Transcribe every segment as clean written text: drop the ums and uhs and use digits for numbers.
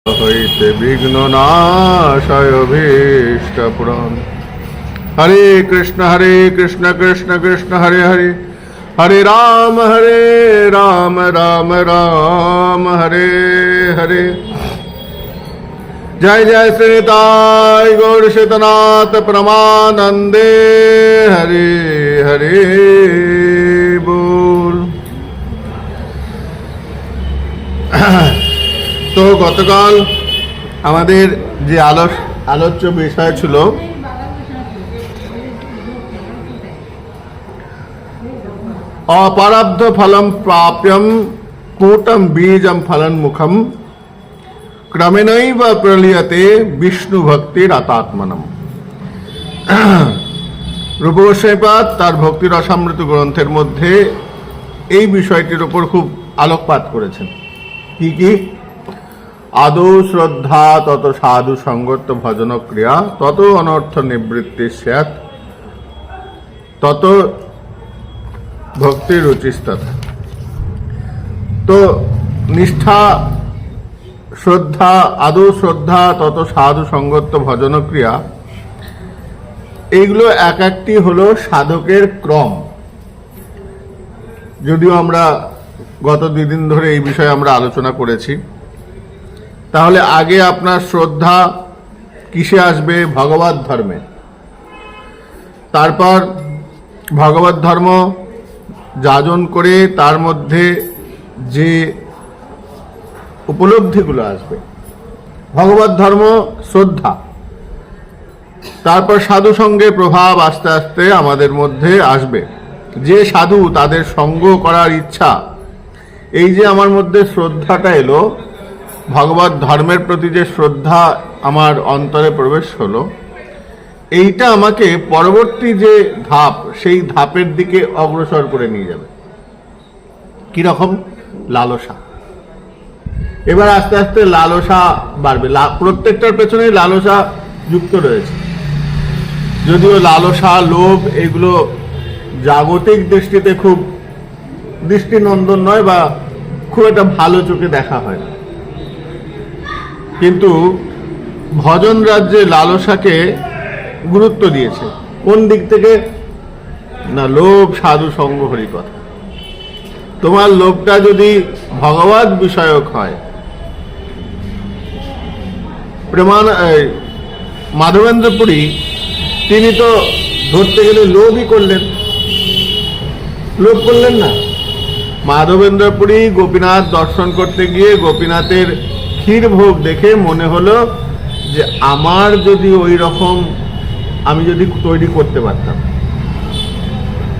হইতে বিঘ্ন নাশয় অভীষ্টপুরম। হরে কৃষ্ণ কৃষ্ণ কৃষ্ণ হরে হরে, হরে রাম রাম রাম হরে হরে। জয় জয় শ্রী নিতাই গৌর শীতনাথ প্রমানন্দে, হরে হরে বল। তো গতকাল আমাদের যে আলোচ্য বিষয় ছিল অপরাব্ধ ফলম প্রাপ্যম কূটম বীজম ফলন মুখম ক্রমেণৈব প্রলীয়তে বিষ্ণু ভক্তির আতাত্মনম। রূপ গোস্বামীপাদ তার ভক্তি রসামৃত গ্রন্থের মধ্যে এই বিষয়টির উপর খুব আলোকপাত করেছেন। কি আদৌ শ্রদ্ধা তত সাধু সঙ্গত ভজন ক্রিয়া তত অনর্থ নিবৃত্তি স্যাৎ তত ভক্তি রুচিস্তত। তো নিষ্ঠা, শ্রদ্ধা, আদৌ শ্রদ্ধা তত সাধু সঙ্গত ভজন ক্রিয়া, এইগুলো এক একটি হলো সাধকের ক্রম। যদিও আমরা গত 2 দিন ধরে এই বিষয়ে আমরা আলোচনা করেছি। তাহলে আগে আপনার শ্রদ্ধা কিসে আসবে? ভগবত ধর্মে। তারপর ভগবত ধর্ম যাজন করে তার মধ্যে যে উপলব্ধিগুলো আসবে, ভগবত ধর্ম শ্রদ্ধা। তারপর সাধু সঙ্গের প্রভাব আস্তে আস্তে আমাদের মধ্যে আসবে। যে সাধু, তাদের সঙ্গ করার ইচ্ছা, এই যে আমার মধ্যে শ্রদ্ধাটা এলো, ভগবত ধর্মের প্রতি যে শ্রদ্ধা আমার অন্তরে প্রবেশ হলো, এইটা আমাকে পরবর্তী যে ধাপ, সেই ধাপের দিকে অগ্রসর করে নিয়ে যাবে। কিরকম? লালসা। এবার আস্তে আস্তে লালসা বাড়বে। প্রত্যেকটার পেছনে লালসা যুক্ত রয়েছে। যদিও লালসা, লোভ এগুলো জাগতিক দৃষ্টিতে খুব দৃষ্টিনন্দন নয় বা খুব একটা ভালো চোখে দেখা হয় না, কিন্তু ভজন রাজ্যে লালসাকে গুরুত্ব দিয়েছে। কোন দিক থেকে? না, লোভ, সাধু সঙ্গ, হরি কথা। তোমার লোভটা যদি ভগবত বিষয়ক হয়, মাধবেন্দ্রপুরী তিনি তো ধরতে গেলে লোভই করলেন, লোভ করলেন না। মাধবেন্দ্রপুরী গোপীনাথ দর্শন করতে গিয়ে গোপীনাথের ক্ষীর ভোগ দেখে মনে হলো যে আমার যদি ওই রকম আমি যদি তৈরি করতে পারতাম,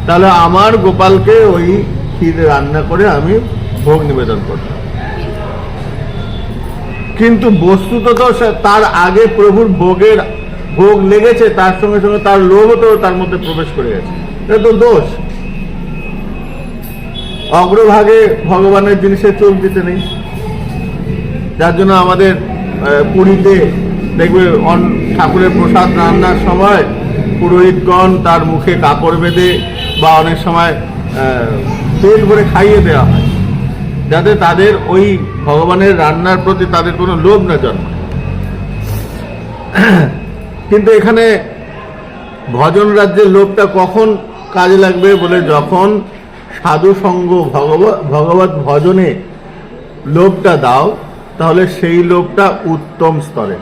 তাহলে আমার গোপালকে ওই ক্ষীর রান্না করে আমি ভোগ নিবেদন করতাম। কিন্তু বস্তুত তো তার আগে প্রভুর ভোগ লেগেছে, তার সঙ্গে সঙ্গে তার লোভও তো তার মধ্যে প্রবেশ করে গেছে। এটা তো দোষ। অগ্রভাগে ভগবানের জিনিসে চোখ দিতে নেই। যার জন্য আমাদের পুরীতে দেখবে ঠাকুরের প্রসাদ রান্নার সময় পুরোহিতগণ তার মুখে কাপড় বেঁধে বা অনেক সময় পেট ভরে খাইয়ে দেওয়া হয়, যাতে তাদের ওই ভগবানের রান্নার প্রতি তাদের কোনো লোভ না জন্মায়। কিন্তু এখানে ভজন রাজ্যের লোভটা কখন কাজে লাগবে বলে, যখন সাধু সঙ্গ ভগবত ভজনে লোভটা দাও, তাহলে সেই লোভটা উত্তম স্তরে।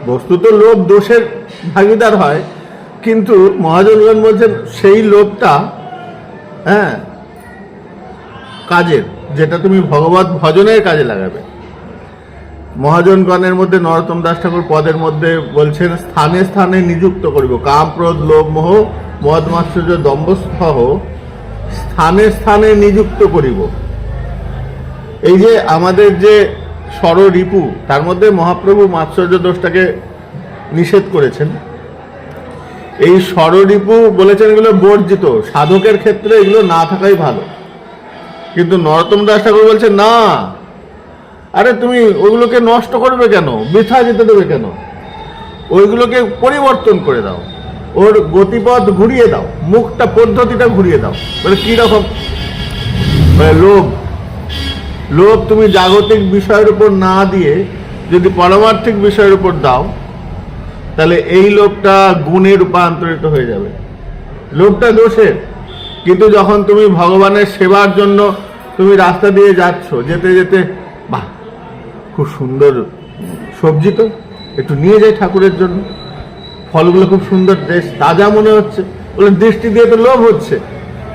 বস্তুত লোভ দোষের ভাগিদার হয়, কিন্তু মহাজনগণ বলছেন সেই লোভটা কাজের, যেটা তুমি ভগবত ভজনের কাজে লাগাবে। মহাজনগণের মধ্যে নরোত্তম দাস ঠাকুর পদের মধ্যে বলছেন, স্থানে স্থানে নিযুক্ত করিব কাম ক্রোধ লোভ মোহ মদ মাৎসর্য দম্ভসহ স্থানে স্থানে নিযুক্ত করিব। এই যে আমাদের যে ষড়রিপু, তার মধ্যে মহাপ্রভু মাৎসর্য দোষটাকে নিষেধ করেছেন। এই ষড়রিপু বলেছেন এগুলো বর্জিত, সাধকের ক্ষেত্রে এগুলো না থাকাই ভালো। কিন্তু নরোত্তম দাস ঠাকুর বলছেন না, আরে তুমি ওইগুলোকে নষ্ট করবে কেন, বৃথা যেতে দেবে কেন? ওইগুলোকে পরিবর্তন করে দাও, ওর গতিপথ ঘুরিয়ে দাও, মুখটা পদ্ধতিটা ঘুরিয়ে দাও। বলে কি রকম? লোভ লোভ তুমি জাগতিক বিষয়ের উপর না দিয়ে যদি পারমার্থিক বিষয়ের উপর দাও, তাহলে এই লোভটা গুণে রূপান্তরিত হয়ে যাবে। লোভটা দোষের, কিন্তু যখন তুমি ভগবানের সেবার জন্য তুমি রাস্তা দিয়ে যাচ্ছ, যেতে যেতে বাহ খুব সুন্দর সবজি, তো একটু নিয়ে যাই ঠাকুরের জন্য, ফলগুলো খুব সুন্দর, বেশ তাজা মনে হচ্ছে, বলে দৃষ্টি দিয়ে তো লোভ হচ্ছে।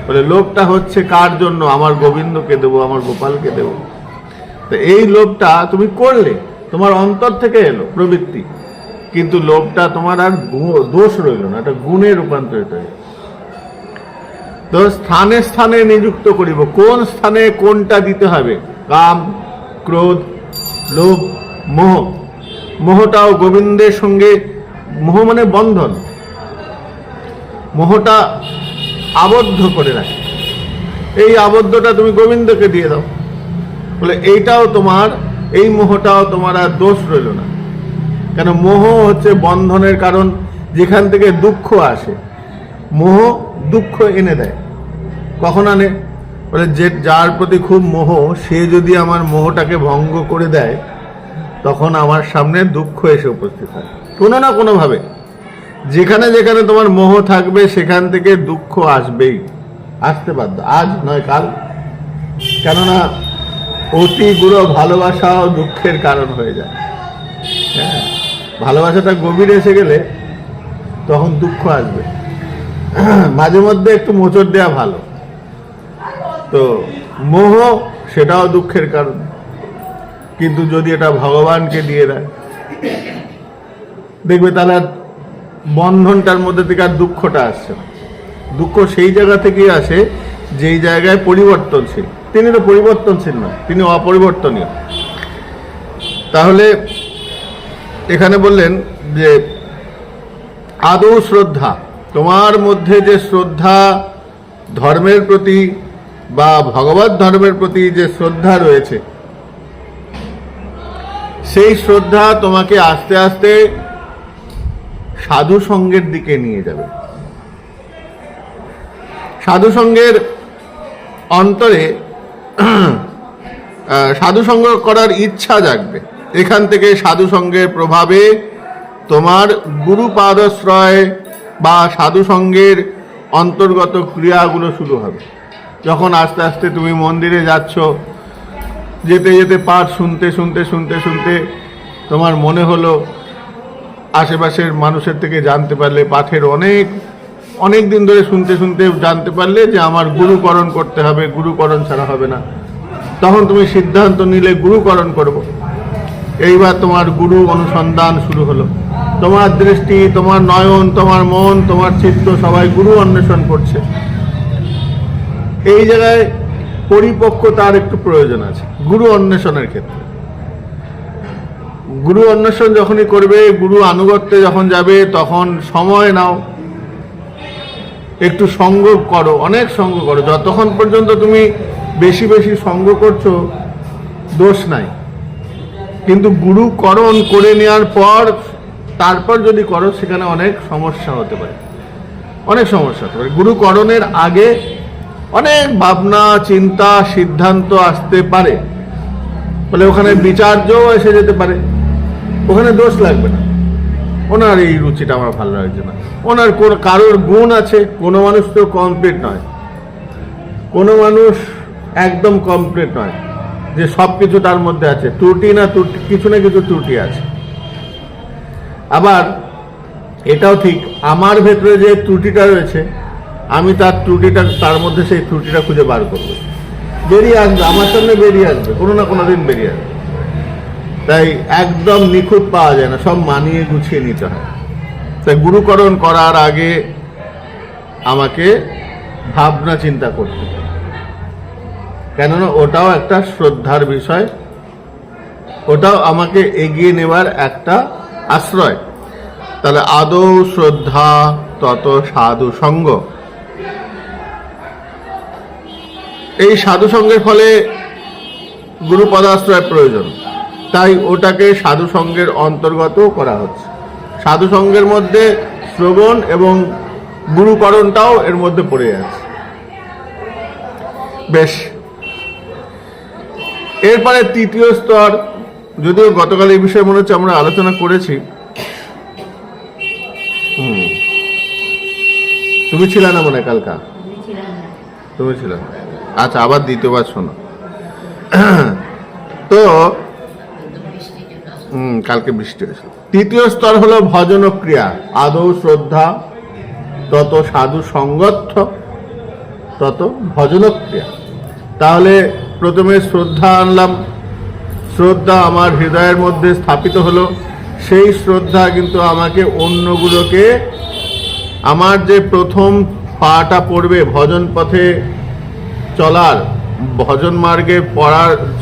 বলে লোভটা হচ্ছে কার জন্য? আমার গোবিন্দকে দেবো, আমার গোপালকে দেবো। তো এই লোভটা তুমি করলে, তোমার অন্তর থেকে এলো প্রবৃত্তি, কিন্তু লোভটা তোমার আর দোষ রইল না, এটা গুণে রূপান্তরিত হয়ে। তো স্থানে স্থানে নিযুক্ত করিব, কোন স্থানে কোনটা দিতে হবে। কাম, ক্রোধ, লোভ, মোহ। মোহটাও গোবিন্দের সঙ্গে, মোহ মানে বন্ধন, মোহটা আবদ্ধ করে রাখে, এই আবদ্ধটা তুমি গোবিন্দকে দিয়ে দাও। বলে এইটাও তোমার, এই মোহটাও তোমার আর দোষ রইল না। কেন? মোহ হচ্ছে বন্ধনের কারণ, যেখান থেকে দুঃখ আসে। মোহ দুঃখ এনে দেয়। কখন আনে? বলে যে যার প্রতি খুব মোহ, সে যদি আমার মোহটাকে ভঙ্গ করে দেয়, তখন আমার সামনে দুঃখ এসে উপস্থিত হয় কোনো না কোনোভাবে। যেখানে যেখানে তোমার মোহ থাকবে, সেখান থেকে দুঃখ আসবেই, আসতে বাধ্য, আজ নয় কাল। কেননা অতি গুরু ভালোবাসাও দুঃখের কারণ হয়ে যায়। হ্যাঁ, ভালোবাসাটা গভীরে এসে গেলে তখন দুঃখ আসবে। মাঝে মধ্যে একটু মোচড় দেওয়া ভালো। তো মোহ সেটাও দুঃখের কারণ, কিন্তু যদি এটা ভগবানকে দিয়ে দেয়, দেখবে তাহলে বন্ধনটার মধ্যে থেকে আর দুঃখটা আসছে না। দুঃখ সেই জায়গা থেকেই আসে যেই জায়গায় পরিবর্তনশীল। তিনি তো পরিবর্তনশীল নয়, তিনি অপরিবর্তনীয়। তাহলে এখানে বললেন যে আদৌ শ্রদ্ধা, তোমার মধ্যে যে শ্রদ্ধা ধর্মের প্রতি বা ভগবত ধর্মের প্রতি যে শ্রদ্ধা রয়েছে, সেই শ্রদ্ধা তোমাকে আস্তে আস্তে সাধু সঙ্গের দিকে নিয়ে যাবে। সাধু সঙ্গের অন্তরে সাধু সঙ্গ করার ইচ্ছা জাগবে। এখান থেকে সাধু সঙ্গের প্রভাবে তোমার গুরু পাদশ্রয় বা সাধু সঙ্গের অন্তর্গত ক্রিয়াগুলো শুরু হবে। যখন আস্তে আস্তে তুমি মন্দিরে যাচ্ছ, যেতে যেতে পাঠ শুনতে শুনতে শুনতে শুনতে তোমার মনে হলো, আশেপাশের মানুষের থেকে জানতে পারলে, পাঠের অনেক দিন ধরে শুনতে শুনতে জানতে পারলে যে আমার গুরুকরণ করতে হবে, গুরুকরণ ছাড়া হবে না। তখন তুমি সিদ্ধান্ত নিলে গুরুকরণ করব। এইবার তোমার গুরু অনুসন্ধান শুরু হলো। তোমার দৃষ্টি, তোমার নয়ন, তোমার মন, তোমার চিত্ত সবাই গুরু অন্বেষণ করছে। এই জায়গায় পরিপক্কতার একটু প্রয়োজন আছে গুরু অন্বেষণের ক্ষেত্রে। গুরু অন্বেষণ যখনই করবে, গুরু আনুগত্যে যখন যাবে, তখন সময় নাও, একটু সঙ্গ করো, অনেক সঙ্গ করো। যতক্ষণ পর্যন্ত তুমি বেশি বেশি সঙ্গ করছো, দোষ নাই। কিন্তু গুরুকরণ করে নেওয়ার পর তারপর যদি করো, সেখানে অনেক সমস্যা হতে পারে, অনেক সমস্যা হতে পারে। গুরুকরণের আগে অনেক ভাবনা, চিন্তা, সিদ্ধান্ত আসতে পারে। বলে ওখানে বিচার্যও এসে যেতে পারে, ওখানে দোষ লাগবে না। ওনার এই রুচিটা আমার ভালো লাগছে না, ওনার কারোর গুণ আছে। কোনো মানুষ তো কমপ্লিট নয়, কোনো মানুষ একদম কমপ্লিট নয় যে সব কিছু তার মধ্যে আছে। ত্রুটি না ত্রুটি, কিছু না কিছু ত্রুটি আছে। আবার এটাও ঠিক, আমার ভেতরে যে ত্রুটিটা রয়েছে, আমি তার মধ্যে সেই ত্রুটিটা খুঁজে বার করবো, বেরিয়ে আসবে, আমার সামনে বেরিয়ে আসবে, কোনো না কোনো দিন বেরিয়ে আসবে। তাই একদম নিখুঁত পাওয়া যায় না, সব মানিয়ে গুছিয়ে নিতে হয়। তাই গুরুকরণ করার আগে আমাকে ভাবনা চিন্তা করতে হবে, কেননা ওটাও একটা শ্রদ্ধার বিষয়, ওটাও আমাকে এগিয়ে নেবার একটা আশ্রয়। তাহলে আদৌ শ্রদ্ধা, তত সাধু সঙ্গ। এই সাধু সঙ্গের ফলে গুরু পদাশ্রয় প্রয়োজন, তাই ওটাকে সাধু সঙ্গের অন্তর্গত করা হচ্ছে। সাধু সঙ্গের মধ্যে শ্রবণ এবং গুরুকরণটাও এর মধ্যে পড়ে যাচ্ছে। বেশ, এরপরে তৃতীয় স্তর, যদিও গতকাল এই বিষয়ে মনে হচ্ছে আমরা আলোচনা করেছি। তুমি ছিলে না মনে হয় কালকা? তুমি ছিল না। আচ্ছা, আবার দ্বিতীয়বার শোনো। তো কালকে বৃষ্টি হয়েছিল। তৃতীয় স্তর হলো ভজন ক্রিয়া। আদৌ শ্রদ্ধা, তত সাধু সঙ্গত্ব, তত ভজন ক্রিয়া। তাহলে প্রথমে শ্রদ্ধা আনলাম, শ্রদ্ধা আমার হৃদয়ের মধ্যে স্থাপিত হলো। সেই শ্রদ্ধা কিন্তু আমাকে অন্যগুলোকে, আমার যে প্রথম পাটা পড়বে ভজন পথে চলার, ভজন মার্গে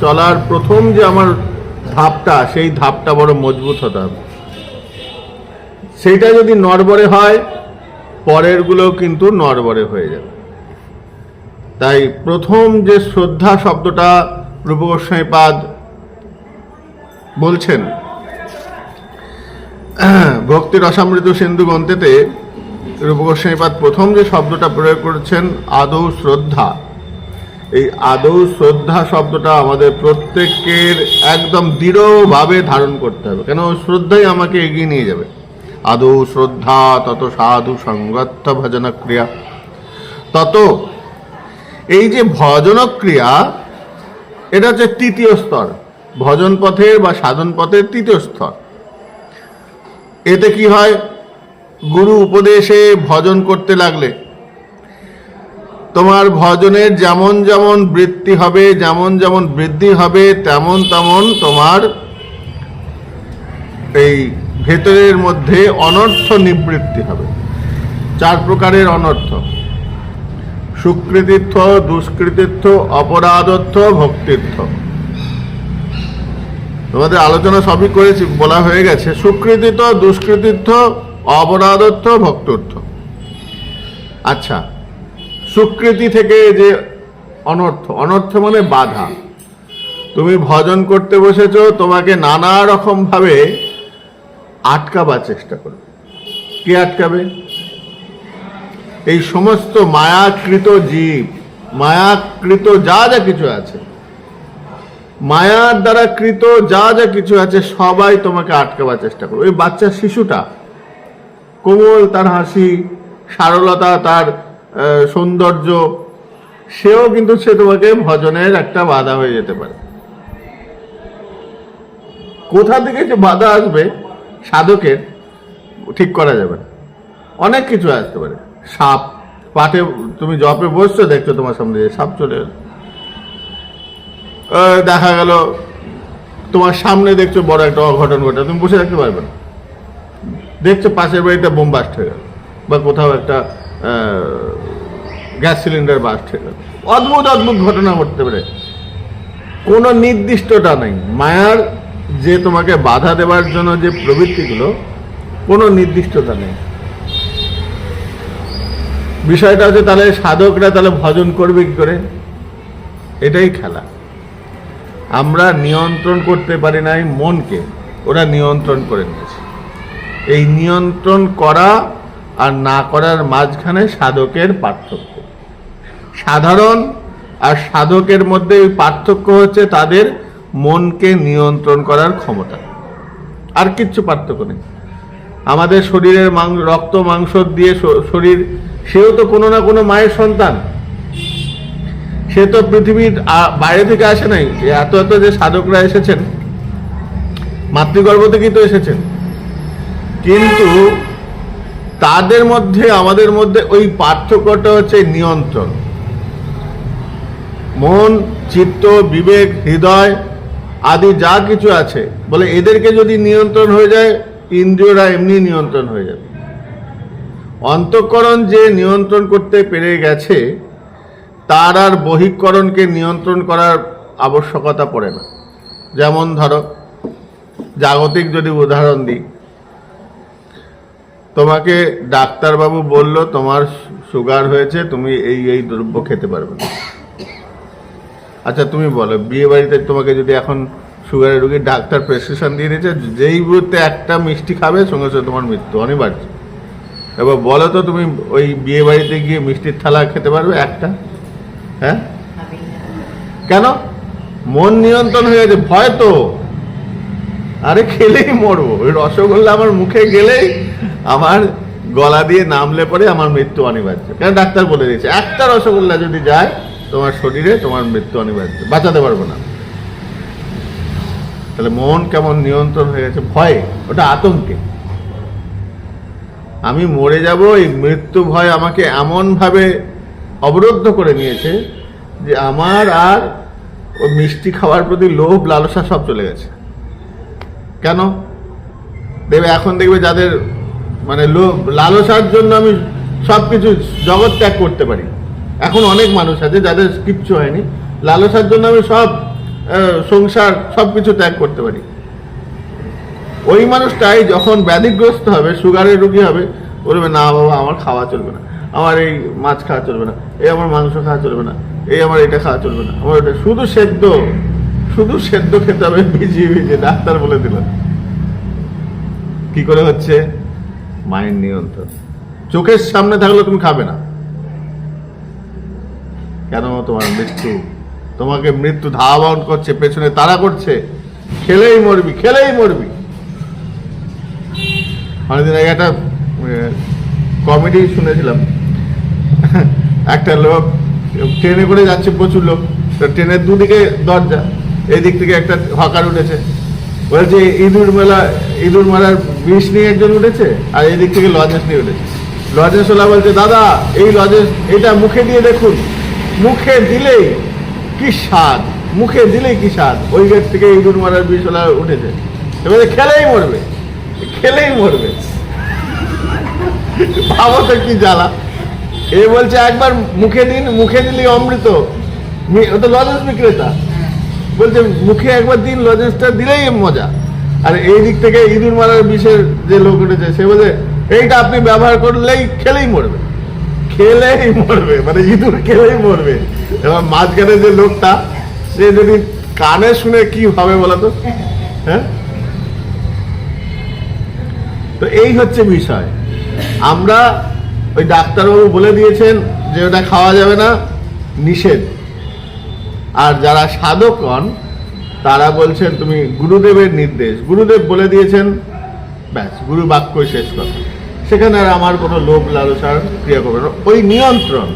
চলার প্রথম যে আমার ধাপটা, সেই ধাপটা বড় মজবুত হতে হবে। সেইটা যদি নড়বড়ে হয়, পরেরগুলো কিন্তু নড়বড়ে হয়ে যাবে। তাই প্রথম যে শ্রদ্ধা শব্দটা রূপ গোস্বামীপাদ বলছেন ভক্তি রসামৃত সিন্ধু গ্রন্থেতে, রূপ গোস্বামীপাদ প্রথম যে শব্দটা প্রয়োগ করেছেন আদৌ শ্রদ্ধা। এই আদৌ শ্রদ্ধা শব্দটা আমাদের প্রত্যেকের একদম দৃঢ়ভাবে ধারণ করতে হবে, কেন শ্রদ্ধাই আমাকে এগিয়ে নিয়ে যাবে। আদৌ শ্রদ্ধা, তত সাধু সঙ্গত্ব ভজন ক্রিয়া। তত এই যে ভজন ক্রিয়া, এটা হচ্ছে তৃতীয় স্তর, ভজন পথের বা সাধন পথের তৃতীয় স্তর। এতে কি হয়, গুরু উপদেশে ভজন করতে লাগলে তোমার ভজনের যেমন যেমন বৃত্তি হবে, যেমন যেমন বৃদ্ধি হবে, তেমন তেমন তোমার এই ভেতরের মধ্যে অনর্থ নিবৃত্তি হবে। 4 প্রকারের অনর্থ: সুকৃতিত্ব, দুষ্কৃতিত্ব, অপরাধত্ব, ভক্তিত্ব। তোমাদের আলোচনা সবই করেছি, বলা হয়ে গেছে। সুকৃতিত্ব, দুষ্কৃতিত্ব, অপরাধত্ব, ভক্তত্ব। আচ্ছা, সুকৃতি থেকে যে অনর্থ, অনর্থ মানে বাধা। তুমি ভজন করতে বসেছো, তোমাকে নানা রকম ভাবে আটকাবার চেষ্টা করবে। কে আটকাবে? এই সমস্ত মায়াকৃত জীব, মায়াকৃত যা যা কিছু আছে, মায়ার দ্বারা কৃত যা যা কিছু আছে, সবাই তোমাকে আটকাবার চেষ্টা করবে। ওই বাচ্চা শিশুটা, কোমল তার হাসি, সারলতা তার সৌন্দর্য, সেও কিন্তু সে তোমাকে ভজনের একটা বাধা হয়ে যেতে পারে। কোথা থেকে যে বাধা আসবে সাধকের ঠিক করা যাবে না। অনেক কিছু আসতে পারে। সাপ, পাঠে তুমি জপে বসছো, দেখছো তোমার সামনে যে সাপ চলে এলো। দেখা গেল তোমার সামনে দেখছো বড় একটা অঘটন ঘটে, তুমি বসে থাকতে পারবে না। দেখছো পাশের বাড়িতে বোম বাস্ট হয়ে গেল, বা কোথাও একটা গ্যাস সিলিন্ডার বাস্ট হয়ে গেল। অদ্ভুত অদ্ভুত ঘটনা ঘটতে পারে, কোনো নির্দিষ্টতা নেই। মায়ার যে তোমাকে বাধা দেওয়ার জন্য যে প্রবৃত্তিগুলো, কোনো নির্দিষ্টতা নেই। বিষয়টা হচ্ছে তাহলে সাধকরা তাহলে ভজন করবে কি করে? এটাই খেলা। আমরা নিয়ন্ত্রণ করতে পারি নাই মনকে, ওরা নিয়ন্ত্রণ করে নিয়েছে। এই নিয়ন্ত্রণ করা আর না করার মাঝখানে সাধকের পার্থক্য। সাধারণ আর সাধকের মধ্যে এই পার্থক্য হচ্ছে তাদের মনকে নিয়ন্ত্রণ করার ক্ষমতা, আর কিচ্ছু পার্থক্য নেই। আমাদের শরীরের রক্ত মাংস দিয়ে শরীর, সেও তো কোনো না কোনো মায়ের সন্তান। সে তো পৃথিবীর বাইরে থেকে আসে নাই। এত এত যে সাধকরা এসেছেন, মাতৃগর্ভ থেকেই তো এসেছেন। কিন্তু তাদের মধ্যে আমাদের মধ্যে ওই পার্থক্যটা হচ্ছে নিয়ন্ত্রণ। মন, চিত্ত, বিবেক, হৃদয় আদি যা কিছু আছে, বলে এদেরকে যদি নিয়ন্ত্রণ হয়ে যায়, ইন্দ্রিয়রা এমনি নিয়ন্ত্রণ হয়ে যাবে। অন্তঃকরণ যে নিয়ন্ত্রণ করতে পেরে গেছে, তার আর বহিঃকরণকে নিয়ন্ত্রণ করার আবশ্যকতা পড়ে না। যেমন ধরো, জাগতিক যদি উদাহরণ দিই, তোমাকে ডাক্তারবাবু বলল তোমার সুগার হয়েছে, তুমি এই এই দ্রব্য খেতে পারবে না। আচ্ছা তুমি বলো, বিয়ে বাড়িতে তোমাকে যদি এখন সুগারের রোগী ডাক্তার প্রেসক্রিপশন দিয়ে দিয়েছে, যেই মুহূর্তে একটা মিষ্টি খাবে সঙ্গে সঙ্গে তোমার মৃত্যু অনিবার্য। এবার বলো তো, তুমি ওই বিয়ে বাড়িতে গিয়ে মিষ্টির থালা খেতে পারবে একটা? হ্যাঁ, কেন? মন নিয়ন্ত্রণ হয়ে গেছে, ভয় তো, আরে খেলেই মরবো, ওই রসগোল্লা আমার মুখে গেলেই আমার গলা দিয়ে নামলে পরে আমার মৃত্যু অনিবার্য। কেন ডাক্তার বলে দিয়েছে একটা রসগোল্লা যদি যায় তোমার শরীরে, তোমার মৃত্যু অনিবার্য, বাঁচাতে পারবো না। তাহলে মন কেমন নিয়ন্ত্রণ হয়ে গেছে? ভয়ে, ওটা আতঙ্কে। আমি মরে যাব, এই মৃত্যু ভয় আমাকে এমন ভাবে অবরুদ্ধ করে নিয়েছে যে আমার আর ওই মিষ্টি খাওয়ার প্রতি লোভ লালসা সব চলে গেছে। কেন দেবে? এখন দেখবে যাদের মানে লোভ লালসার জন্য আমি সবকিছু জগৎ ত্যাগ করতে পারি। এখন অনেক মানুষ আছে যাদের কিচ্ছু হয়নি, লালসার জন্য আমি সব সংসার সবকিছু ত্যাগ করতে পারি। ওই মানুষটাই যখন ব্যাধিগ্রস্ত হবে, সুগারের রোগী হবে, বলবে না বাবা আমার খাওয়া চলবে না, আমার এই মাছ খাওয়া চলবে না, এই আমার মাংস খাওয়া চলবে না, এই আমার এটা খাওয়া চলবে না, আমার এটা শুধু সেদ্ধ খেতে হবে ভিজিয়ে ভিজিয়ে, ডাক্তার বলে দিল। কি করে হচ্ছে? মাইন্ড নিয়ন্ত্রণ। চোখের সামনে থাকলে তুমি খাবে না। কেন? তোমার মৃত্যু, তোমাকে মৃত্যু ধাওয়ান করছে, পেছনে তাড়া করছে, খেলেই মরবি, খেলেই মরবি। অনেকদিন আগে একটা কমেডি শুনেছিলাম, একটা লোক ট্রেনে করে যাচ্ছে, প্রচুর লোক, ট্রেনের দুদিকে দরজা, এই দিক থেকে একটা হকার উঠেছে, বলছে ইঁদুর মারার বিষ নিয়ে একজন উঠেছে, আর এই দিক থেকে লজেন্স নিয়ে উঠেছে। লজেন্স ওলা বলছে দাদা এই লজেন্স এটা মুখে দিয়ে দেখুন, মুখে দিলেই কি স্বাদ, মুখে দিলেই কি স্বাদ। ওই গেট থেকে ইঁদুর মারার বিষ ওলা উঠেছে, এবারে খেলেই মরবে, খেলেই মরবে। ভাবো তো কি জ্বালা। এ বলছে একবার মুখে দিন, মুখে দিলেই অমৃত। ও তো লজেন্স বিক্রেতা, বলছে মুখে একবার দিন, লজেন্সটা দিলেই মজা। আর এই দিক থেকে ইঁদুর মারার বিষের যে লোক উঠেছে, সে বলে এইটা আপনি ব্যবহার করলেই খেলেই মরবে, খেলেই মরবে, মানে ইঁদুর খেলেই মরবে। এবার মাঝখানে যে লোকটা, সে যদি কানে শুনে কি হবে বলতো? হ্যাঁ, তো এই হচ্ছে বিষয়। আমরা ওই ডাক্তারবাবু বলে দিয়েছেন যে ওটা খাওয়া যাবে না, নিষেধ। আর যারা সাধকগণ তারা বলছেন তুমি গুরুদেবের নির্দেশ, গুরুদেব বলে দিয়েছেন, ব্যাস, গুরু বাক্যই শেষ কথা। সেখানে আর আমার কোনো লোভ লালসার ক্রিয়া করবে না। ওই নিয়ন্ত্রণ,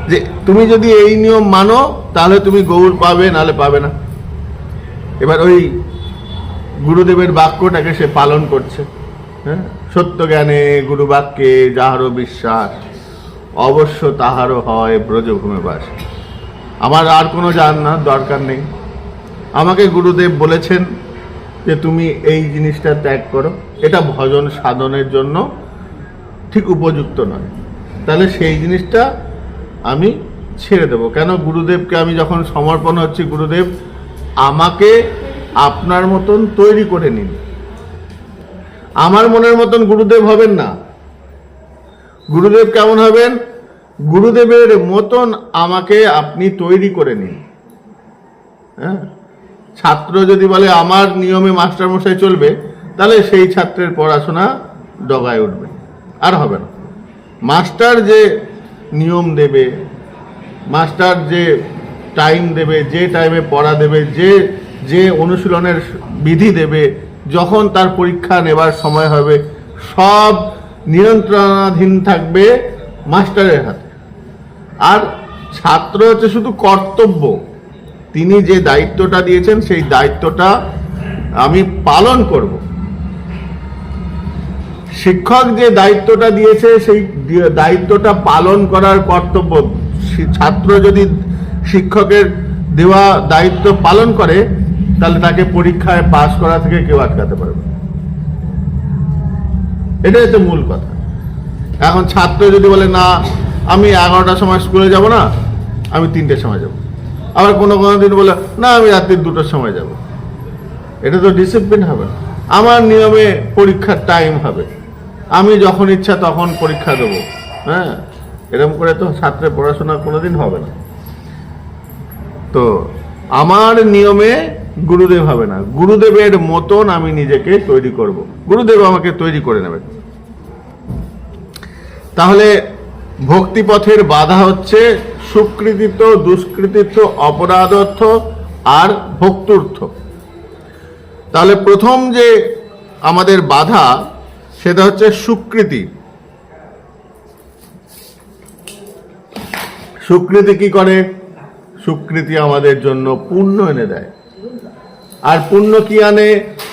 যে তুমি যদি এই নিয়ম মানো তাহলে তুমি গৌর পাবে, নাহলে পাবে না। এবার ওই গুরুদেবের বাক্যটাকে সে পালন করছে। হ্যাঁ, সত্য জ্ঞানে গুরু বাক্যে যাহারও বিশ্বাস, অবশ্য তাহারও হয় ব্রজভূমে বাস। আমার আর কোনো জানার দরকার নেই। আমাকে গুরুদেব বলেছেন যে তুমি এই জিনিসটা ত্যাগ করো, এটা ভজন সাধনের জন্য ঠিক উপযুক্ত নয়, তাহলে সেই জিনিসটা আমি ছেড়ে দেব। কেন? গুরুদেবকে আমি যখন সমর্পণ হচ্ছি, গুরুদেব আমাকে আপনার মতন তৈরি করে নিন। আমার মনের মতন গুরুদেব হবেন না। গুরুদেব কেমন হবেন? গুরুদেবের মতন আমাকে আপনি তৈরি করে নিন। হ্যাঁ, ছাত্র যদি বলে আমার নিয়মে মাস্টারমশাই চলবে, তাহলে সেই ছাত্রের পড়াশোনা ডগায় উঠবে, আর হবে না। মাস্টার যে নিয়ম দেবে, মাস্টার যে টাইম দেবে, যে টাইমে পড়া দেবে, যে অনুশীলনের বিধি দেবে, যখন তার পরীক্ষা নেবার সময় হবে, সব নিয়ন্ত্রণাধীন থাকবে মাস্টারের হাতে। আর ছাত্র হচ্ছে শুধু কর্তব্য, তিনি যে দায়িত্বটা দিয়েছেন সেই দায়িত্বটা আমি পালন করব। শিক্ষক যে দায়িত্বটা দিয়েছে সেই দায়িত্বটা পালন করার কর্তব্য। ছাত্র যদি শিক্ষকের দেওয়া দায়িত্ব পালন করে, তাহলে তাকে পরীক্ষায় পাস করা থেকে কেউ আটকাতে পারবে। এটাই হচ্ছে মূল কথা। এখন ছাত্র যদি বলে না আমি 11টার সময় স্কুলে যাব না, আমি 3টের সময় যাব, আবার কোনো দিন বলে না আমি রাত্রি 2টার সময় যাব, এটা তো ডিসিপ্লিন হবে না। আমার নিয়মে পরীক্ষার টাইম হবে, আমি যখন ইচ্ছা তখন পরীক্ষা দেবো। হ্যাঁ, এরকম করে তো ছাত্রের পড়াশোনা কোনোদিন হবে না। তো আমার নিয়মে গুরুদেব হবে না, গুরুদেবের মতন আমি নিজেকে তৈরি করব, গুরুদেব আমাকে তৈরি করে নেবেন। তাহলে ভক্তিপথের বাধা হচ্ছে সুকৃতিত্ব, দুষ্কৃতিত্ব, অপরাধর্থ আর ভোক্তৃর্থ। তাহলে প্রথম যে আমাদের বাধা সেটা হচ্ছে সুকৃতি। সুকৃতি কি করে? সুকৃতি আমাদের জন্য পুণ্য এনে দেয়। আর পুণ্য কি আনে?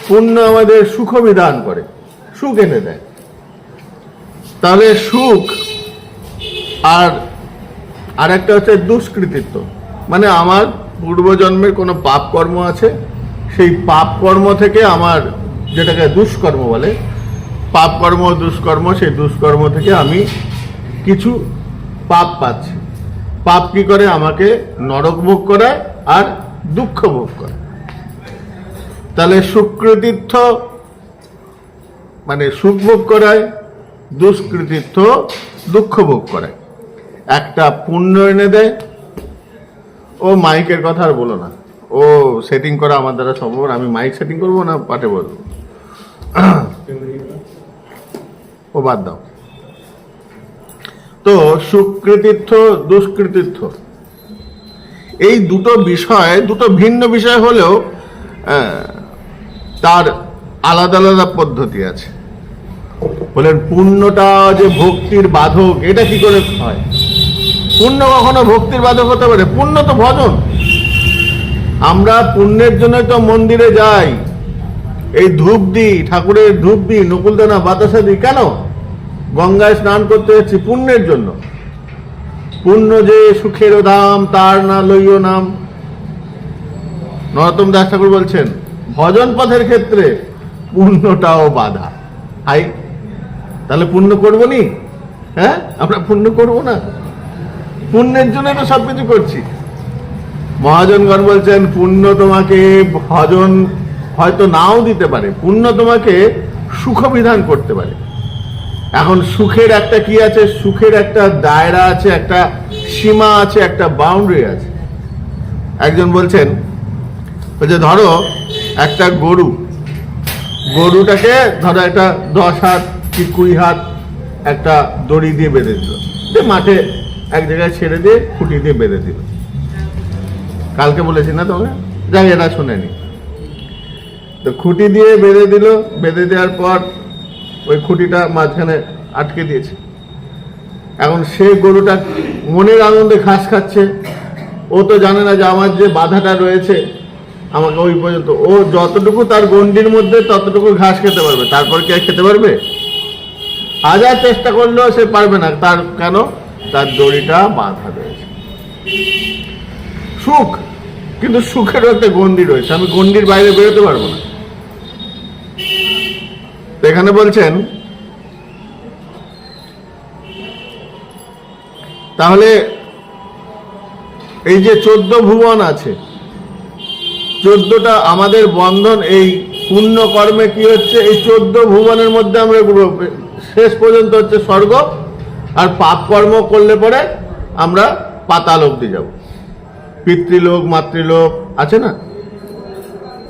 পুণ্য আমাদের সুখ বিধান করে, সুখ এনে দেয়। তাহলে সুখ আর একটা হচ্ছে দুষ্কৃতিত্ব, মানে আমার পূর্বজন্মের কোনো পাপ কর্ম আছে, সেই পাপ কর্ম থেকে আমার, যেটাকে দুষ্কর্ম বলে, পাপ কর্ম দুষ্কর্ম, সেই দুষ্কর্ম থেকে আমি কিছু পাপ পাচ্ছি। পাপ কি করে? আমাকে নরক ভোগ করায় আর দুঃখ ভোগ করে। তাহলে সুকৃতিত্ব মানে সুখ ভোগ করায়, দুষ্কৃতিত্ব দুঃখ ভোগ করায়। একটা পুণ্য এনে দেয়। ও মাইকের কথা আর বলো না, ও সেটিং করা আমার দ্বারা সম্ভব। আমি মাইক সেটিং করবো না পাঠে বলবো, ও বাদ দাও। তো সুকৃতিত্ব, দুষ্কৃতিত্ব, এই দুটো বিষয়, দুটো ভিন্ন বিষয় হলেও তার আলাদা আলাদা পদ্ধতি আছে। বলেন পুণ্যটা যে ভক্তির বাধক, এটা কি করে হয়? পুণ্য কখনো ভক্তির বাধক হতে পারে? পুণ্য তো ভজন। আমরা পুণ্যের জন্য তো মন্দিরে যাই, এই ধূপ দিই, ঠাকুরের ধূপ দিই, নকুলদানা বাতাসা দিই। কেন? গঙ্গায় স্নান করতে যাচ্ছি পুণ্যের জন্য। পুণ্য যে সুখের ধাম, তার না লইও নাম। নরোত্তম দাস ঠাকুর বলছেন ভজন পথের ক্ষেত্রে পুণ্যটাও বাধা। হাই, তাহলে পুণ্য করবো নি? হ্যাঁ, আমরা পুণ্য করব না? পুণ্যের জন্য তো সবকিছু করছি। মহাজনগণ বলছেন পুণ্য তোমাকে ভজন হয়তো নাও দিতে পারে, পুণ্য তোমাকে সুখ বিধান করতে পারে। এখন সুখের একটা কি আছে? সুখের একটা দায়রা আছে, একটা সীমা আছে, একটা বাউন্ডারি আছে। একজন বলছেন যে ধরো একটা গরুটাকে ধরো একটা 10 হাত কি 20 হাত একটা দড়ি দিয়ে বেঁধে দিল, মাঠে এক জায়গায় ছেড়ে দিয়ে খুঁটি দিয়ে বেঁধে দিল। কালকে বলেছি না তোমাকে? যাই, এটা শোনেনি তো। খুঁটি দিয়ে বেঁধে দিল, বেঁধে দেওয়ার পর ওই খুঁটিটা মাঝখানে আটকে দিয়েছে। এখন সে গরুটা মনের আনন্দে ঘাস খাচ্ছে। ও তো জানে না যে আমার যে বাধাটা রয়েছে, আমাকে ওই পর্যন্ত, ও যতটুকু তার গন্ডির মধ্যে ততটুকু ঘাস খেতে পারবে, তারপর কি আর খেতে পারবে? হাজার চেষ্টা করলেও সে পারবে না। তার কেন? তার দড়িটা বাঁধা রয়েছে। সুখ, কিন্তু সুখেরও একটা গন্ডি রয়েছে, আমি গন্ডির বাইরে বেরোতে পারবো না। এখানে বলছেন তাহলে এই যে 14 ভুবন আছে, 14টা আমাদের বন্ধন। এই পুণ্য কর্মে কি হচ্ছে? এই 14 ভুবনের মধ্যে আমরা শেষ পর্যন্ত হচ্ছে স্বর্গ, আর পাপ কর্ম করলে পরে আমরা পাতাল অব্দি যাব। পিতৃলোক, মাতৃলোক আছে না,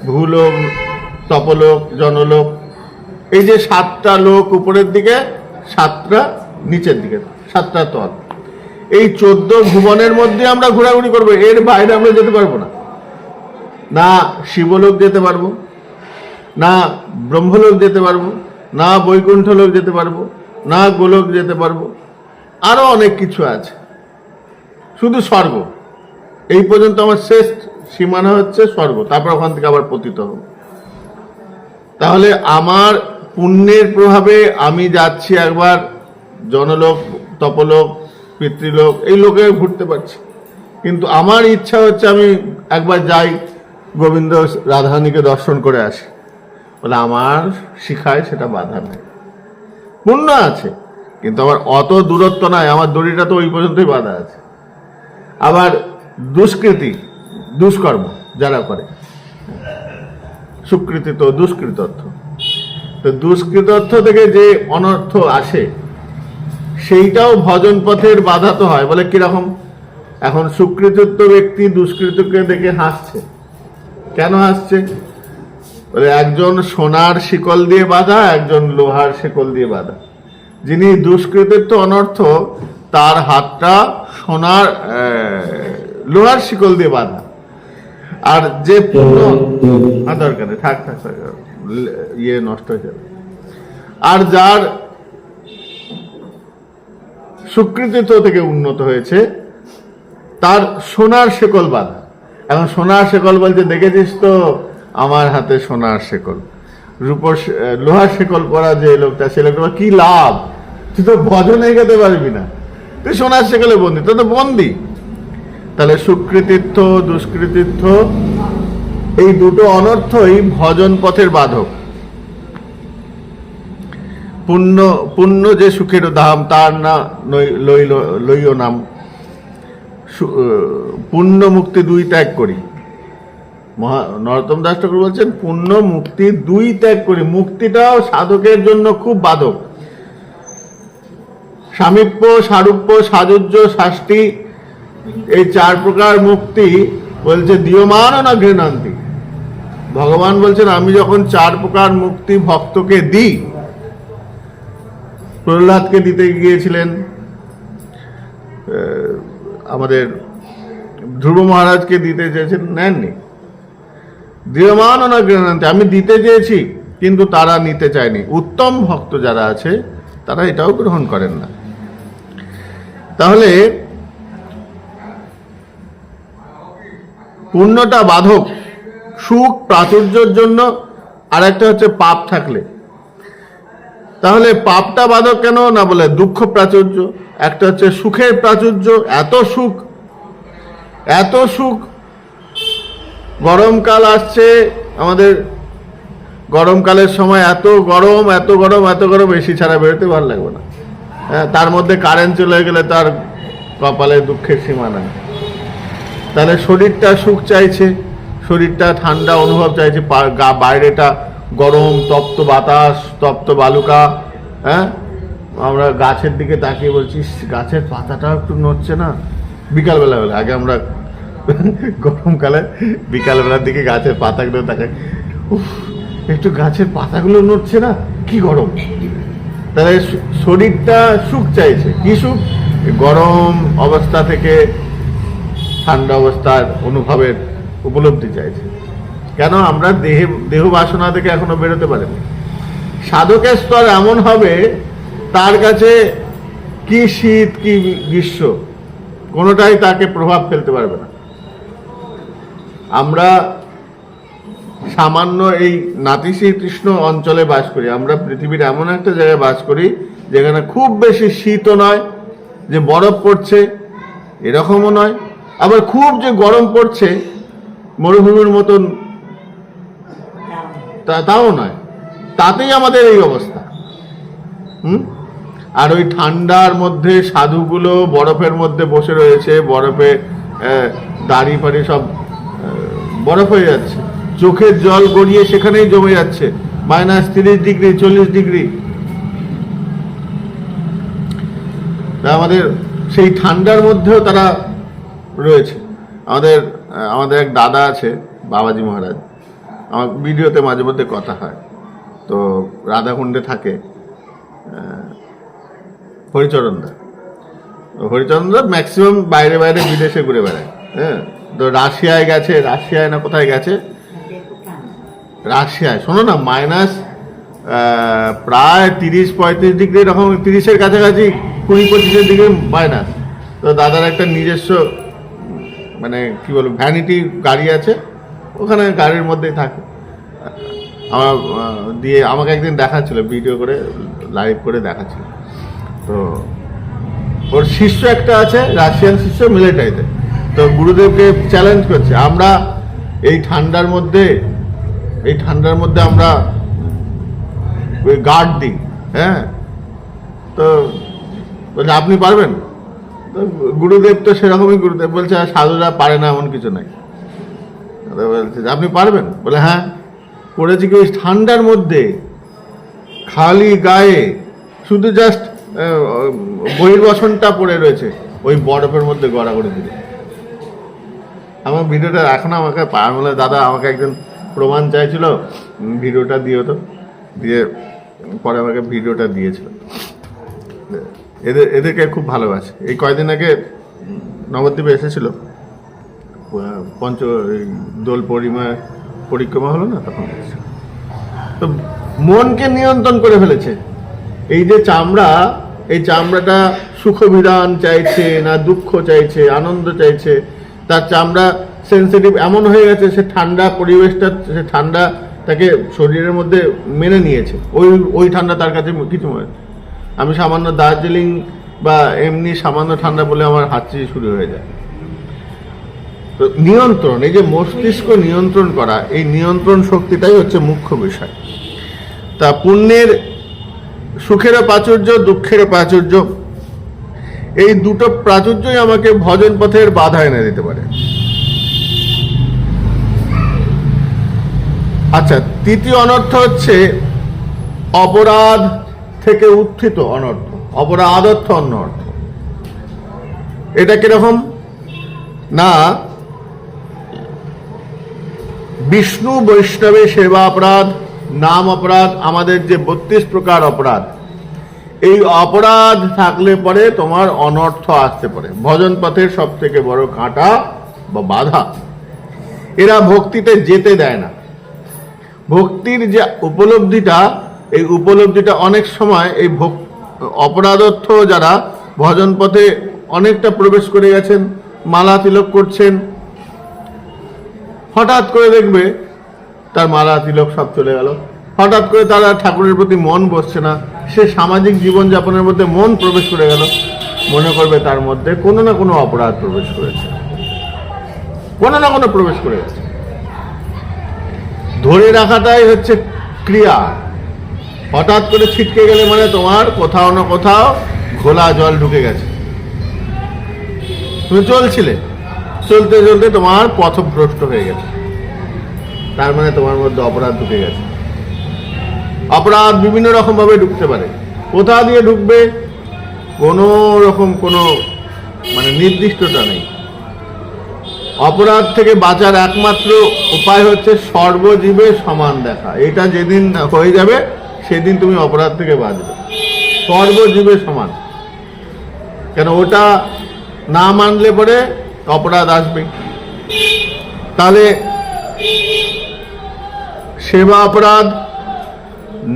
ভূলোক, তপলোক, জনলোক, এই যে 7টা লোক উপরের দিকে, 7টা নিচের দিকে, 7টা তল। এই 14 ভুবনের মধ্যে আমরা ঘোরাঘুরি করবো, এর বাইরে আমরা যেতে পারবো না। না শিবলোক যেতে পারবো, না ব্রহ্মলোক যেতে পারবো, না বৈকুণ্ঠ লোক যেতে পারবো, না গোলক যেতে পারবো, আরো অনেক কিছু আছে। শুধু স্বর্গ এই পর্যন্ত আমার শেষ সীমানা হচ্ছে স্বর্গ, তারপর ওখান থেকে আবার পতিত হব। তাহলে আমার পুণ্যের প্রভাবে আমি যাচ্ছি একবার জনলোক, তপলোক, পিতৃলোক, এই লোকে ঘুরতে পারছি। কিন্তু আমার ইচ্ছা হচ্ছে আমি একবার যাই গোবিন্দ রাধারানীকে দর্শন করে আসি, বলে আমার শিখায় সেটা বাধা নাই। পুণ্য আছে কিন্তু আমার অত দূরত্ব নাই, আমার দড়িটা তো ওই পর্যন্তই বাধা আছে। আবার দুষ্কৃতি, দুষ্কর্ম যারা করে, সুকৃতি তো দুষ্কৃতর্থ, তো দুষ্কৃতর্থ থেকে যে অনর্থ আসে সেইটাও ভজন পথের বাধা তো হয়। বলে কিরকম? এখন সুকৃতিত্ব ব্যক্তি দুষ্কৃতকে দেখে হাসছে। কেন হাসছে? বলে একজন সোনার শিকল দিয়ে বাঁধা, একজন লোহার শিকল দিয়ে বাঁধা। যিনি দুষ্কৃতিত্ব অনর্থ, তার হাতটা সোনার লোহার শিকল দিয়ে বাঁধা। আর যে পূর্ণ দরকার নেই, থাক থাক থাক, ইয়ে নষ্ট হয়ে যাবে। আর যার সুকৃতিত্ব থেকে উন্নত হয়েছে তার সোনার শেকল বাঁধা। এখন সোনার শেকল বলছে, দেখেছিস তো আমার হাতে সোনার শেকল, রূপর লোহার শেকল পরা যে লোকটা, সে লোকটা কি লাভ, তুই তো ভজনে এগোতে পারবি না, তুই সোনার শেকলে বন্দি, তুই তো বন্দি। তাহলে সুকৃতিত্ব দুষ্কৃতিত্ব এই দুটো অনর্থই ভজন পথের বাধক। পুণ্য পুণ্য যে সুখের ধাম, তার না লইও নাম। পুণ্য মুক্তি দুই ত্যাগ করি। নরোত্তম দাস ঠাকুর বলছেন পুণ্য মুক্তি দুই ত্যাগ করি। মুক্তিটাও সাধকের জন্য খুব বাধক। সামীপ্য, সারূপ্য, সাযুজ্য, শাস্তি, এই চার প্রকার মুক্তি বলছে দীয়মান না ঘৃণান্তি। ভগবান বলছেন আমি যখন চার প্রকার মুক্তি ভক্তকে দিই, প্রহ্লাদকে দিতে গিয়েছিলেন, আমাদের ধ্রুব মহারাজকে দিতে চেয়েছেন, নেননি। দীয়মান না ঘৃণান্তি, আমি দিতে চেয়েছি কিন্তু তারা নিতে চায়নি। উত্তম ভক্ত যারা আছে তারা এটাও গ্রহণ করেন না। তাহলে পুণ্যটা বাধক সুখ প্রাচুর্যের জন্য, আর একটা হচ্ছে পাপ থাকলে। তাহলে পাপটা বাধক কেন না, বলে দুঃখ প্রাচুর্য। একটা হচ্ছে সুখের প্রাচুর্য, এত সুখ, এত সুখ। গরমকাল আসছে আমাদের, গরমকালের সময় এত গরম, এত গরম, এত গরম, এসি ছাড়া বেরোতে ভালো লাগবে না। হ্যাঁ, তার মধ্যে কারেন্ট চলে গেলে তার কপালে দুঃখের সীমা নাই। তাহলে শরীরটা সুখ চাইছে, শরীরটা ঠান্ডা অনুভব চাইছে, বাইরেটা গরম, তপ্ত বাতাস, তপ্ত বালুকা। হ্যাঁ, আমরা গাছের দিকে তাকিয়ে বলছি গাছের পাতাটা একটু নড়ছে না। বিকালবেলা বেলা আগে আমরা গরমকালে বিকালবেলার দিকে গাছের পাতাগুলো তাকাই, একটু গাছের পাতাগুলো নড়ছে না, কি গরম। তাহলে শরীরটা সুখ চাইছে। কি সুখ? গরম অবস্থা থেকে ঠান্ডা অবস্থার অনুভবের উপলব্ধি চাইছে। কেন? আমরা দেহ বাসনা থেকে এখনো বেরোতে পারিনি। সাধকের স্তর এমন হবে, তার কাছে কি শীত কি গ্রীষ্ম কোনোটাই তাকে প্রভাব ফেলতে পারবে না। আমরা সামান্য এই নাতিশীতোষ্ণ অঞ্চলে বাস করি। আমরা পৃথিবীর এমন একটা জায়গায় বাস করি যেখানে খুব বেশি শীতও নয়, যে বরফ পড়ছে এরকমও নয়, আবার খুব যে গরম পড়ছে মরুভূমির মতন তাও নয়। তাতেই আমাদের এই অবস্থা। আর ওই ঠান্ডার মধ্যে সাধুগুলো বরফের মধ্যে বসে রয়েছে, বরফে দাড়ি ফাড়ি সব বরফ হয়ে যাচ্ছে, চোখের জল গড়িয়ে সেখানেই জমে যাচ্ছে, -30 ডিগ্রি 40 ডিগ্রি। আমাদের সেই ঠান্ডার মধ্যেও তারা রয়েছে। আমাদের এক দাদা আছে, বাবাজি মহারাজ, আমার ভিডিওতে মাঝে মধ্যে কথা হয়। তো রাধাকুণ্ডে থাকে হরিচরণদা। হরিচরণদা ম্যাক্সিমাম বাইরে বাইরে বিদেশে ঘুরে বেড়ায়। হ্যাঁ, তো রাশিয়ায় গেছে, রাশিয়ায় না কোথায় গেছে, রাশিয়ায় শোনো না, প্রায় 30-35 ডিগ্রি, এরকম 30-এর কাছাকাছি, 20-25 ডিগ্রি মাইনাস। তো দাদার একটা নিজস্ব মানে কি বলবো ভ্যানিটি গাড়ি আছে, ওখানে গাড়ির মধ্যেই থাকে। আমার দিয়ে আমাকে একদিন দেখাচ্ছিল, ভিডিও করে লাইভ করে দেখাচ্ছিল। তো ওর শিষ্য একটা আছে, রাশিয়ান শিষ্য, মিলিটারিতে। তো গুরুদেবকে চ্যালেঞ্জ করছে, আমরা এই ঠান্ডার মধ্যে আমরা গার্ড দিই। হ্যাঁ, তো বলছে আপনি পারবেন? তো গুরুদেব তো সেরকমই, গুরুদেব বলছে সাধুরা পারে না এমন কিছু নাই। বলছে আপনি পারবেন? বলে হ্যাঁ। করেছি কি, ওই ঠান্ডার মধ্যে খালি গায়ে শুধু জাস্ট বহির্বাসনটা পড়ে রয়েছে, ওই বরফের মধ্যে গড়াগড়ি দিল। আমার ভিডিওটা এখন আমাকে বলে দাদা আমাকে একজন প্রমাণ চাইছিল, ভিডিওটা দিও তো, দিয়ে পরে আমাকে ভিডিওটা দিয়েছিল। এদেরকে খুব ভালোবাসে। এই কয়দিন আগে নবদ্বীপে এসেছিল, এই দোল পরিক্রমা হলো না, তখন এসেছিল। তো মনকে নিয়ন্ত্রণ করে ফেলেছে। এই যে চামড়া, এই চামড়াটা সুখ বিধান চাইছে না দুঃখ চাইছে, আনন্দ চাইছে, তার চামড়া সেন্সিটিভ এমন হয়ে গেছে, সে ঠান্ডা পরিবেশটা, সে ঠান্ডা তাকে শরীরের মধ্যে মেনে নিয়েছে। ওই ঠান্ডা তার কাছে কিছু মনে। আমি সামান্য দার্জিলিং বা এমনি সামান্য ঠান্ডা বলে আমার হাঁচি শুরু হয়ে যায়। তো নিয়ন্ত্রণ, এই যে মস্তিষ্ক নিয়ন্ত্রণ করা, এই নিয়ন্ত্রণ শক্তিটাই হচ্ছে মুখ্য বিষয়। তা পুণ্যের সুখেরও প্রাচুর্য, দুঃখেরও প্রাচুর্য, এই দুটো প্রাচুর্যই আমাকে ভজন পথের বাধা এনে দিতে পারে। আচ্ছা, তৃতীয় অনর্থ হচ্ছে অপরাধ থেকে উত্থিত অনর্থ। অপরাধ অর্থ অন্য অর্থ। এটা কিরকম না, বিষ্ণু বৈষ্ণবে সেবা অপরাধ, নাম অপরাধ, আমাদের যে 32 প্রকার অপরাধ, এই অপরাধ থাকলে পরে তোমার অনর্থ আসতে পারে। ভজন পথের সব থেকে বড় কাঁটা বা বাধা, এরা ভক্তিতে যেতে দেয় না। ভক্তির যে উপলব্ধিটা, এই উপলব্ধিটা অনেক সময় এই অপরাধর্থ যারা ভজন পথে অনেকটা প্রবেশ করে গেছেন, মালা তিলক করছেন, হঠাৎ করে দেখবে তার মালা তিলক সব চলে গেল। হঠাৎ করে তারা ঠাকুরের প্রতি মন বসছে না, সে সামাজিক জীবনযাপনের মধ্যে মন প্রবেশ করে গেল, মনে করবে তার মধ্যে কোনো না কোনো অপরাধ প্রবেশ করেছে, কোনো না কোনো প্রবেশ করে গেছে। ধরে রাখাটাই হচ্ছে ক্রিয়া। হঠাৎ করে ছিটকে গেলে মানে তোমার কোথাও না কোথাও ঘোলা জল ঢুকে গেছে। তুমি চলছিলে, চলতে চলতে তোমার পথভ্রষ্ট হয়ে গেছে, তার মানে তোমার মধ্যে অপরাধ ঢুকে গেছে। অপরাধ বিভিন্ন রকম ভাবে ঢুকতে পারে। কোথা দিয়ে ঢুকবে কোনো রকম কোনো মানে নির্দিষ্টতা নেই। অপরাধ থেকে বাঁচার একমাত্র উপায় হচ্ছে সর্বজীবে সমান দেখা। এটা যেদিন হয়ে যাবে সেদিন তুমি অপরাধ থেকে বাঁচবে। সর্বজীবে সমান, কেন ওটা না মানলে পরে অপরাধ আসবে। তাহলে সেবা অপরাধ,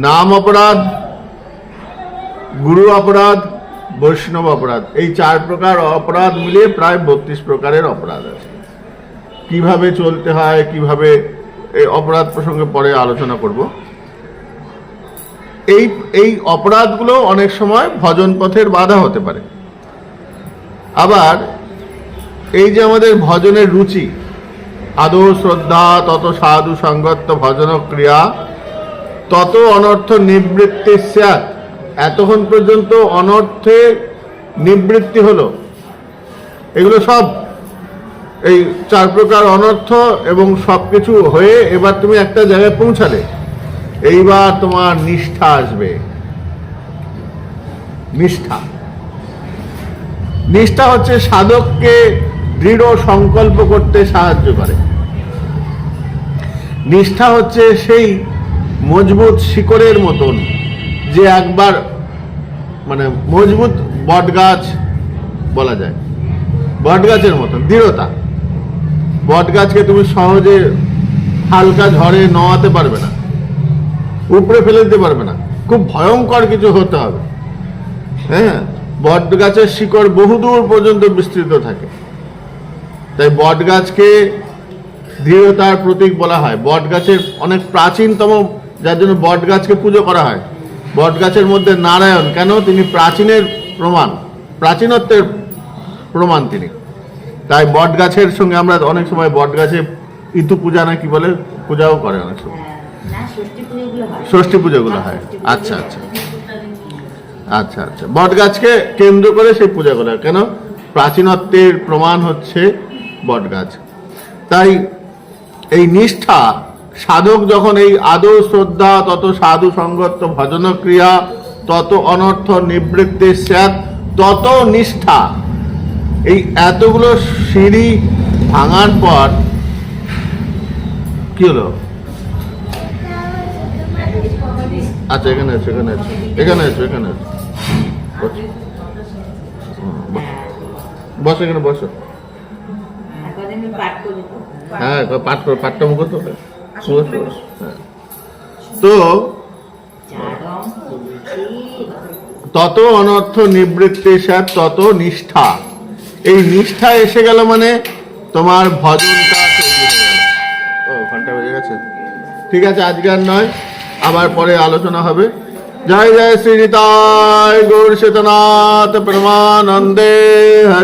নাম অপরাধ, গুরু অপরাধ, বৈষ্ণব অপরাধ, এই 4 প্রকার অপরাধ মিলিয়ে প্রায় 32 প্রকারের অপরাধ আছে। কিভাবে চলতে হয়, কিভাবে এই অপরাধ প্রসঙ্গে পরে আলোচনা করব। এই অপরাধগুলো অনেক সময় ভজন পথের বাধা হতে পারে। আবার এই যে আমাদের ভজনের রুচি, আদৌ শ্রদ্ধা তত সাধু সঙ্গত্ব ভজন ক্রিয়া তত অনর্থ নিবৃত্তি স্যাৎ, এতক্ষণ পর্যন্ত অনর্থে নিবৃত্তি হলো, এগুলো সব এই 4 প্রকার অনর্থ এবং সবকিছু হয়ে এবার তুমি একটা জায়গায় পৌঁছালে, এইবার তোমার নিষ্ঠা আসবে। নিষ্ঠা, নিষ্ঠা হচ্ছে সাধককে দৃঢ় সংকল্প করতে সাহায্য করে। নিষ্ঠা হচ্ছে সেই মজবুত শিকড়ের মতন, যে একবার মানে মজবুত বটগাছ বলা যায়, বটগাছের মতন দৃঢ়তা। বটগাছকে তুমি সহজে হালকা ঝড়ে নওয়াতে পারবে না, উপরে ফেলে দিতে পারবে না, খুব ভয়ঙ্কর কিছু হতে হবে। হ্যাঁ, বটগাছের শিকড় বহুদূর পর্যন্ত বিস্তৃত থাকে, তাই বটগাছকে দৃঢ়তার প্রতীক বলা হয়। বটগাছের অনেক প্রাচীনতম, যার জন্য বটগাছকে পুজো করা হয়। বটগাছের মধ্যে নারায়ণ, কেন? তিনি প্রাচীনের প্রমাণ, প্রাচীনত্বের প্রমাণ তিনি। তাই বটগাছের সঙ্গে আমরা অনেক সময় বটগাছে ইতু পূজা না কি বলে, পূজাও করে অনেক সময়, ষষ্ঠী পুজোগুলো হয়। আচ্ছা আচ্ছা আচ্ছা আচ্ছা, বটগাছকে কেন্দ্র করে সেই পূজা করা, কেন? প্রাচীনত্বের প্রমাণ হচ্ছে বটগাছ। তাই এই নিষ্ঠা, সাধক যখন এই আদৌ শ্রদ্ধা তত সাধু সঙ্গত্ব ভজন ক্রিয়া তত অনর্থ নিবৃত্তি স্যাৎ তত নিষ্ঠা, এই এতগুলো সিঁড়ি ভাঙার পর কি হলো? আচ্ছা, এখানে আছে, এখানে আছে, এখানে আছে, এখানে আছে, বসো, এখানে বসো। হ্যাঁ পাঠ করো, পাঠটা মুখস্থ করো। মুখস্থ করো। হ্যাঁ। তো তত অনর্থ নিবৃত্তি স্যার তত নিষ্ঠা। এই নিষ্ঠা এসে গেল মানে তোমার ভজনটা তৈরি হয়ে গেল। ও ঘন্টা বেজে গেছে, ঠিক আছে আজকে আর নয়, আবার পরে আলোচনা হবে। জয় জয় শ্রী নিতাই গৌর শ্বেতনাথ প্রেমানন্দে হরি।